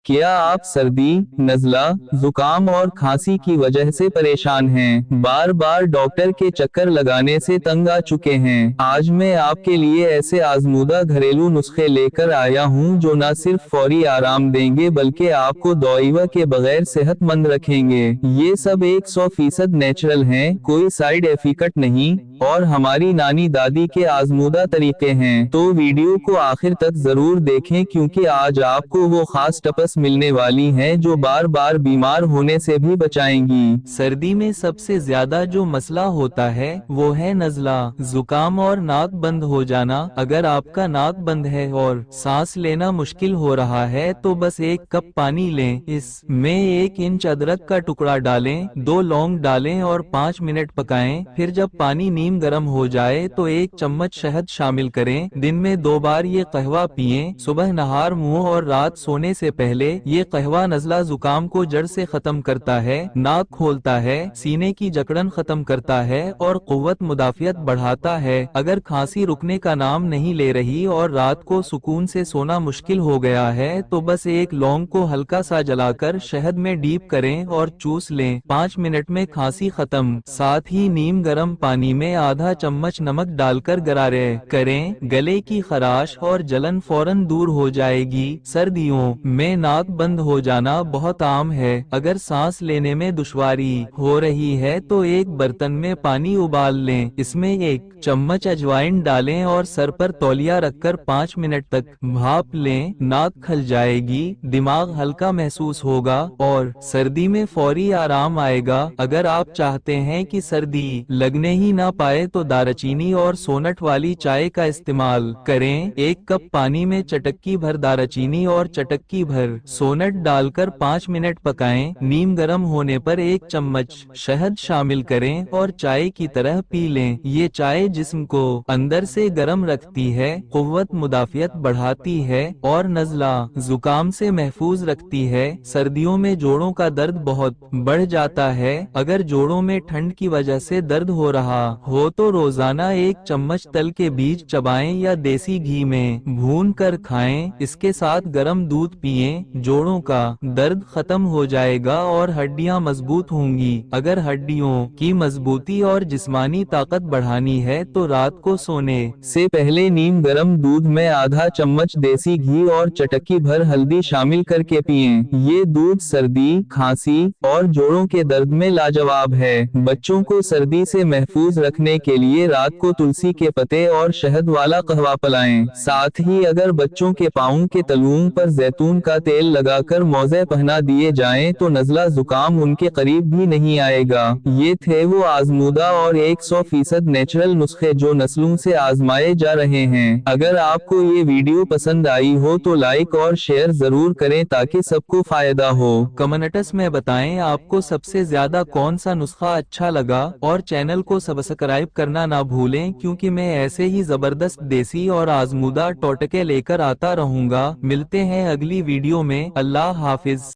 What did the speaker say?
کیا آپ سردی، نزلہ، زکام اور کھانسی کی وجہ سے پریشان ہیں؟ بار بار ڈاکٹر کے چکر لگانے سے تنگ آ چکے ہیں؟ آج میں آپ کے لیے ایسے آزمودہ گھریلو نسخے لے کر آیا ہوں جو نہ صرف فوری آرام دیں گے بلکہ آپ کو دوائی کے بغیر صحت مند رکھیں گے۔ یہ سب 100% نیچرل ہیں، کوئی سائیڈ ایفیکٹ نہیں، اور ہماری نانی دادی کے آزمودہ طریقے ہیں۔ تو ویڈیو کو آخر تک ضرور دیکھیں کیونکہ آج آپ کو وہ خاص ٹپس ملنے والی ہیں جو بار بار بیمار ہونے سے بھی بچائیں گی۔ سردی میں سب سے زیادہ جو مسئلہ ہوتا ہے وہ ہے نزلہ، زکام اور ناک بند ہو جانا۔ اگر آپ کا ناک بند ہے اور سانس لینا مشکل ہو رہا ہے تو بس 1 کپ پانی لیں، اس میں 1 انچ ادرک کا ٹکڑا ڈالیں، 2 لونگ ڈالیں اور 5 منٹ پکائیں۔ پھر جب پانی نیم گرم ہو جائے تو 1 چمچ شہد شامل کریں۔ دن میں 2 بار یہ قہوہ پیئیں، صبح نہار منہ اور رات سونے سے پہلے۔ یہ قہوہ نزلہ زکام کو جڑ سے ختم کرتا ہے، ناک کھولتا ہے، سینے کی جکڑن ختم کرتا ہے اور قوت مدافعت بڑھاتا ہے۔ اگر کھانسی رکنے کا نام نہیں لے رہی اور رات کو سکون سے سونا مشکل ہو گیا ہے تو بس 1 لونگ کو ہلکا سا جلا کر شہد میں ڈیپ کریں اور چوس لیں، 5 منٹ میں کھانسی ختم۔ ساتھ ہی نیم گرم پانی میں آدھا چمچ نمک ڈال کر غرارے کریں، گلے کی خراش اور جلن فوراً دور ہو جائے گی۔ سردیوں میں ناک بند ہو جانا بہت عام ہے۔ اگر سانس لینے میں دشواری ہو رہی ہے تو ایک برتن میں پانی ابال لیں، اس میں 1 چمچ اجوائن ڈالیں اور سر پر تولیہ رکھ کر 5 منٹ تک بھاپ لیں، ناک کھل جائے گی، دماغ ہلکا محسوس ہوگا اور سردی میں فوری آرام آئے گا۔ اگر آپ چاہتے ہیں کہ سردی لگنے ہی نہ پائے تو دارچینی اور سونٹ والی چائے کا استعمال کریں۔ 1 کپ پانی میں چٹکی بھر دارچینی اور چٹکی بھر سونٹ ڈال کر 5 منٹ پکائیں، نیم گرم ہونے پر 1 چمچ شہد شامل کریں اور چائے کی طرح پی لیں۔ یہ چائے جسم کو اندر سے گرم رکھتی ہے، قوت مدافعت بڑھاتی ہے اور نزلہ زکام سے محفوظ رکھتی ہے۔ سردیوں میں جوڑوں کا درد بہت بڑھ جاتا ہے۔ اگر جوڑوں میں ٹھنڈ کی وجہ سے درد ہو رہا ہو تو روزانہ 1 چمچ تل کے بیج چبائیں یا دیسی گھی میں بھون کر کھائیں، اس کے ساتھ گرم دودھ پیئیں، جوڑوں کا درد ختم ہو جائے گا اور ہڈیاں مضبوط ہوں گی۔ اگر ہڈیوں کی مضبوطی اور جسمانی طاقت بڑھانی ہے تو رات کو سونے سے پہلے نیم گرم دودھ میں آدھا چمچ دیسی گھی اور چٹکی بھر ہلدی شامل کر کے پئیں۔ یہ دودھ سردی، کھانسی اور جوڑوں کے درد میں لاجواب ہے۔ بچوں کو سردی سے محفوظ رکھنے کے لیے رات کو تلسی کے پتے اور شہد والا قہوہ پلائیں۔ ساتھ ہی اگر بچوں کے پاؤں کے تلوؤں پر زیتون کا تیل لگا کر موزے پہنا دیے جائیں تو نزلہ زکام ان کے قریب بھی نہیں آئے گا۔ یہ تھے وہ آزمودہ اور 100% نیچرل نسخے جو نسلوں سے آزمائے جا رہے ہیں۔ اگر آپ کو یہ ویڈیو پسند آئی ہو تو لائک اور شیئر ضرور کریں تاکہ سب کو فائدہ ہو۔ کمنٹس میں بتائیں آپ کو سب سے زیادہ کون سا نسخہ اچھا لگا، اور چینل کو سبسکرائب کرنا نہ بھولیں کیونکہ میں ایسے ہی زبردست دیسی اور آزمودہ ٹوٹکے لے کر آتا رہوں گا۔ ملتے ہیں اگلی ویڈیو میں، اللہ حافظ۔